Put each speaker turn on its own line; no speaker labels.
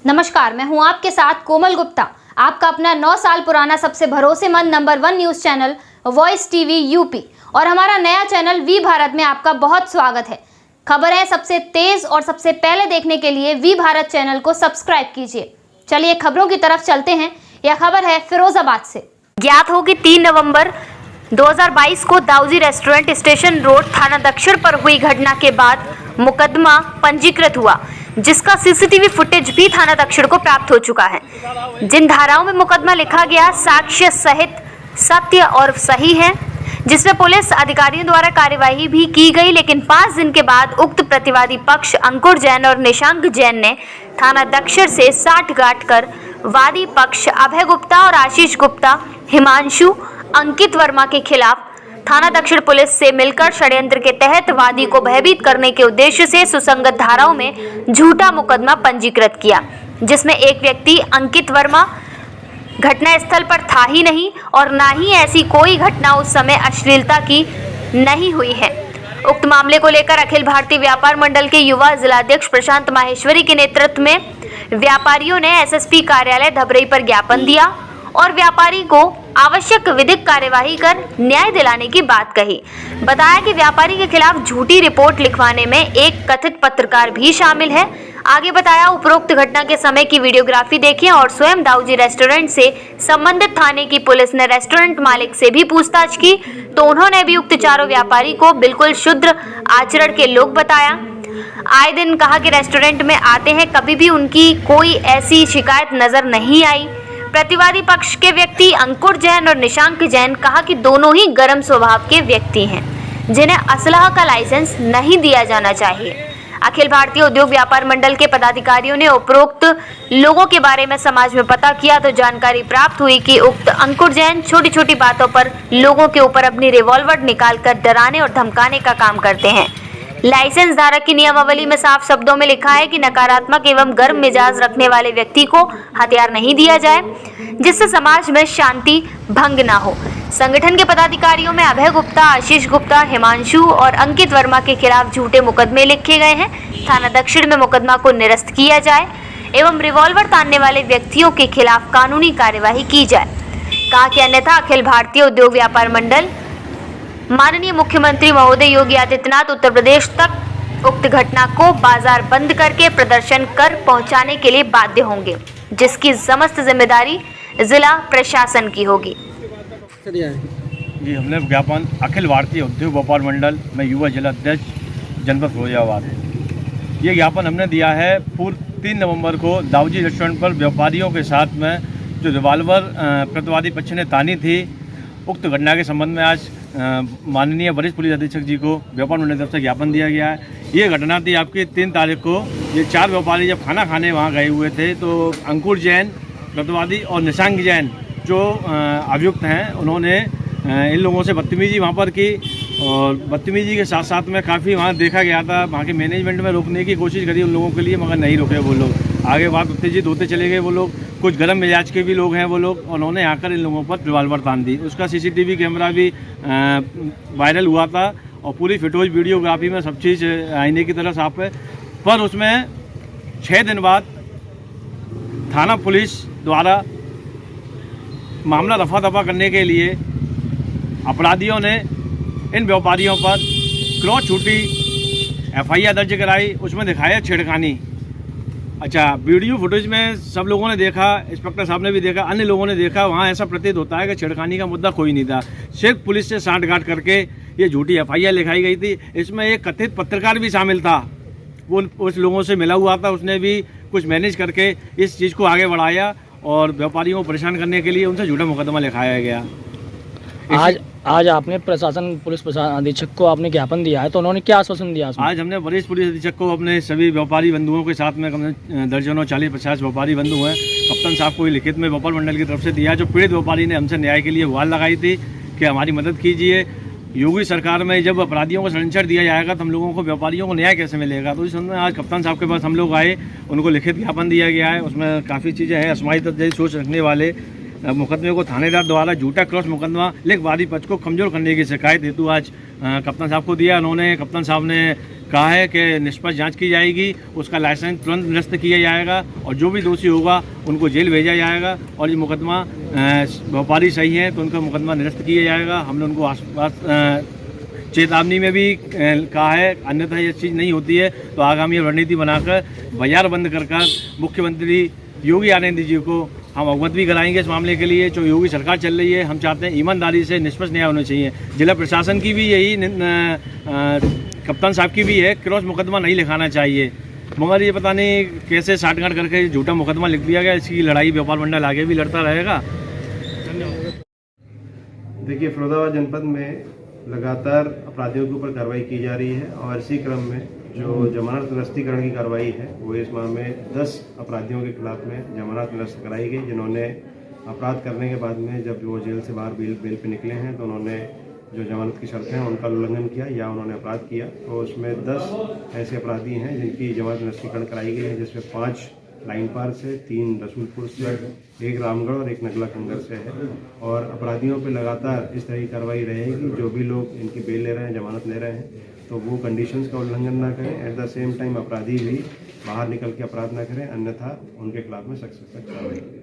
नमस्कार, मैं हूं आपके साथ कोमल गुप्ता, आपका अपना 9 साल पुराना सबसे भरोसेमंद number 1 news channel voice TV UP और हमारा नया चैनल वी भारत में आपका बहुत स्वागत है। खबरें सबसे तेज और सबसे पहले देखने के लिए वी भारत चैनल को सब्सक्राइब कीजिए। चलिए खबरों की तरफ चलते हैं। यह खबर है फिरोजाबाद से। ज्ञात हो कि 3 नवंबर 2022 को दाऊजी रेस्टोरेंट स्टेशन रोड थाना दक्षिण पर हुई घटना के बाद मुकदमा पंजीकृत हुआ, जिसका सीसीटीवी फुटेज भी थाना दक्षिण को प्राप्त हो चुका है। जिन धाराओं में मुकदमा लिखा गया साक्ष्य सहित सत्य और सही है, जिसमें पुलिस अधिकारियों द्वारा कार्यवाही भी की गई। लेकिन 5 दिन के बाद उक्त प्रतिवादी पक्ष अंकुर जैन और निशांक जैन ने थाना दक्षिण से साठगांठ कर वादी पक्ष अभय गुप्ता और आशीष गुप्ता, हिमांशु, अंकित वर्मा के खिलाफ थाना दक्षिण पुलिस से मिलकर षड्यंत्र के तहत वादी को भयभीत करने के उद्देश्य से सुसंगत धाराओं में झूठा मुकदमा पंजीकृत किया, जिसमें एक व्यक्ति अंकित वर्मा घटना स्थल पर था ही नहीं और ना ही ऐसी कोई घटना उस समय अश्लीलता की नहीं हुई है। उक्त मामले को लेकर अखिल भारतीय व्यापार मंडल के युवा जिलाध्यक्ष प्रशांत माहेश्वरी के नेतृत्व में व्यापारियों ने एसएसपी कार्यालय धबरई पर ज्ञापन दिया और व्यापारी को आवश्यक विधिक कार्यवाही कर न्याय दिलाने की बात कही। बताया कि व्यापारी के खिलाफ झूठी रिपोर्ट लिखवाने में एक कथित पत्रकार भी शामिल है। आगे बताया, उपरोक्त घटना के समय की वीडियोग्राफी देखें और स्वयं दाऊजी रेस्टोरेंट से संबंधित थाने की पुलिस ने रेस्टोरेंट मालिक से भी पूछताछ की, तो उन्होंने भी उक्त चारों व्यापारी को बिल्कुल शुद्ध आचरण के लोग बताया। आए दिन कहा कि रेस्टोरेंट में आते हैं, कभी भी उनकी कोई ऐसी शिकायत नजर नहीं आई। प्रतिवादी पक्ष के व्यक्ति अंकुर जैन और निशांक जैन कहा कि दोनों ही गर्म स्वभाव के व्यक्ति हैं, जिन्हें असलहा का लाइसेंस नहीं दिया जाना चाहिए। अखिल भारतीय उद्योग व्यापार मंडल के पदाधिकारियों ने उपरोक्त लोगों के बारे में समाज में पता किया तो जानकारी प्राप्त हुई कि उक्त अंकुर जैन छोटी छोटी बातों पर लोगों के ऊपर अपनी रिवॉल्वर निकालकर डराने और धमकाने का काम करते हैं। लाइसेंस धारक की नियमावली में साफ शब्दों में लिखा है कि नकारात्मक एवं गर्म मिजाज रखने वाले व्यक्ति को हथियार नहीं दिया जाए, जिससे समाज में शांति भंग ना हो। संगठन के पदाधिकारियों में अभय गुप्ता, आशीष गुप्ता, हिमांशु और अंकित वर्मा के खिलाफ झूठे मुकदमे लिखे गए हैं। थाना दक्षिण में मुकदमा को निरस्त किया जाए एवं रिवॉल्वर तानने वाले व्यक्तियों के खिलाफ कानूनी कार्यवाही की जाए। कहा कि अन्यथा अखिल भारतीय उद्योग व्यापार मंडल माननीय मुख्यमंत्री महोदय योगी आदित्यनाथ उत्तर प्रदेश तक उक्त घटना को बाजार बंद करके प्रदर्शन कर पहुंचाने के लिए बाध्य होंगे, जिसकी समस्त जिम्मेदारी जिला प्रशासन की होगी।
जी, हमने ज्ञापन अखिल भारतीय उद्योग व्यापार मंडल में युवा जिलाध्यक्ष जनपद फिरोजाबाद, ये ज्ञापन हमने दिया है पूर्व 3 नवंबर को दाऊजी रेस्टोरेंट पर व्यापारियों के साथ में जो रिवॉल्वर प्रतिवादी पक्ष ने तानी थी, उक्त घटना के संबंध में आज माननीय वरिष्ठ पुलिस अधीक्षक जी को व्यापार मंडल की तरफ से ज्ञापन दिया गया है। ये घटना थी आपकी 3 तारीख को। ये 4 व्यापारी जब खाना खाने वहाँ गए हुए थे तो अंकुर जैन प्रतिवादी और निशांक जैन जो अभियुक्त हैं, उन्होंने इन लोगों से बदतमीजी वहाँ पर की और बदतमीजी के साथ साथ में काफ़ी वहाँ देखा गया था, वहाँ के मैनेजमेंट में रोकने की कोशिश करी उन लोगों के लिए, मगर नहीं रोके वो लोग। आगे बात उत्तेजित होते चले गए वो लोग। कुछ गर्म मिजाज के भी लोग हैं वो लोग, उन्होंने आकर इन लोगों पर रिवॉल्वर तान दी। उसका सीसीटीवी कैमरा भी वायरल हुआ था और पूरी फोटोज वीडियोग्राफी में सब चीज़ आईने की तरह साफ है। पर उसमें 6 दिन बाद थाना पुलिस द्वारा मामला रफा दफा करने के लिए अपराधियों ने इन व्यापारियों पर क्रॉस छूटी FIR दर्ज कराई। उसमें दिखाया छेड़खानी। अच्छा, वीडियो फुटेज में सब लोगों ने देखा, इंस्पेक्टर साहब ने भी देखा, अन्य लोगों ने देखा, वहाँ ऐसा प्रतीत होता है कि छेड़खानी का मुद्दा कोई नहीं था। सिर्फ पुलिस से साठगांठ करके ये झूठी FIR लिखाई गई थी। इसमें एक कथित पत्रकार भी शामिल था, वो उस लोगों से मिला हुआ था, उसने भी कुछ मैनेज करके इस चीज़ को आगे बढ़ाया और व्यापारियों को परेशान करने के लिए उनसे झूठा मुकदमा लिखाया गया।
आज आपने पुलिस प्रशासन अधीक्षक को आपने ज्ञापन दिया है, तो उन्होंने क्या आश्वासन दिया?
आज हमने वरिष्ठ पुलिस अधीक्षक को अपने सभी व्यापारी बंधुओं के साथ में दर्जनों 40-50 व्यापारी बंधु हैं, कप्तान साहब को लिखित में व्यापार मंडल की तरफ से दिया। जो पीड़ित व्यापारी ने हमसे न्याय के लिए गुहार लगाई थी कि हमारी मदद कीजिए, योगी सरकार में जब अपराधियों को सरेंडर दिया जाएगा तो हम लोगों को व्यापारियों को न्याय कैसे मिलेगा। तो इस संबंध में आज कप्तान साहब के पास हम लोग आए, उनको लिखित ज्ञापन दिया गया है। उसमें काफ़ी चीज़ें हैं। असमाई तक जैसी सोच रखने वाले मुकदमे को थानेदार द्वारा झूठा क्रॉस मुकदमा लिख वादी पक्ष को कमजोर करने की शिकायत हेतु आज कप्तान साहब को दिया। उन्होंने कप्तान साहब ने कहा है कि निष्पक्ष जांच की जाएगी, उसका लाइसेंस तुरंत निरस्त किया जाएगा और जो भी दोषी होगा उनको जेल भेजा जाएगा और ये मुकदमा व्यापारी सही है तो उनका मुकदमा निरस्त किया जाएगा। हमने उनको आसपास चेतावनी में भी कहा है, अन्यथा ये चीज़ नहीं होती है तो आगामी रणनीति बनाकर बाजार बंद कर मुख्यमंत्री योगी आदित्यनाथ जी को हम अवगत भी कराएंगे इस मामले के लिए। जो योगी सरकार चल रही है, हम चाहते हैं ईमानदारी से निष्पक्ष न्याय होना चाहिए। जिला प्रशासन की भी यही कप्तान साहब की भी है, क्रॉस मुकदमा नहीं लिखाना चाहिए। मगर ये पता नहीं कैसे साठगांठ करके झूठा मुकदमा लिख दिया गया। इसकी लड़ाई व्यापार मंडल आगे भी लड़ता रहेगा।
देखिए, फिरोजाबाद जनपद में लगातार अपराधियों के ऊपर कार्रवाई की जा रही है और इसी क्रम में जो जमानत निरस्तीकरण की कार्रवाई है वो इस माह में 10 अपराधियों के खिलाफ में जमानत निरस्त कराई गई, जिन्होंने अपराध करने के बाद में जब वो जेल से बाहर बेल पे निकले हैं तो उन्होंने जो जमानत की शर्तें हैं उनका उल्लंघन किया या उन्होंने अपराध किया। तो उसमें 10 ऐसे अपराधी हैं जिनकी जमानत निरस्तीकरण कराई गई है, जिसमें 5 लाइन पार से, 3 रसूलपुर से, 1 रामगढ़ और 1 नगला कंगर से है। और अपराधियों पे लगातार इस तरह की कार्रवाई रहेगी। जो भी लोग इनकी बेल ले रहे हैं, जमानत ले रहे हैं, तो वो कंडीशंस का उल्लंघन ना करें। एट द सेम टाइम अपराधी भी बाहर निकल के अपराध ना करें, अन्यथा उनके खिलाफ में सख्त कार्रवाई करें।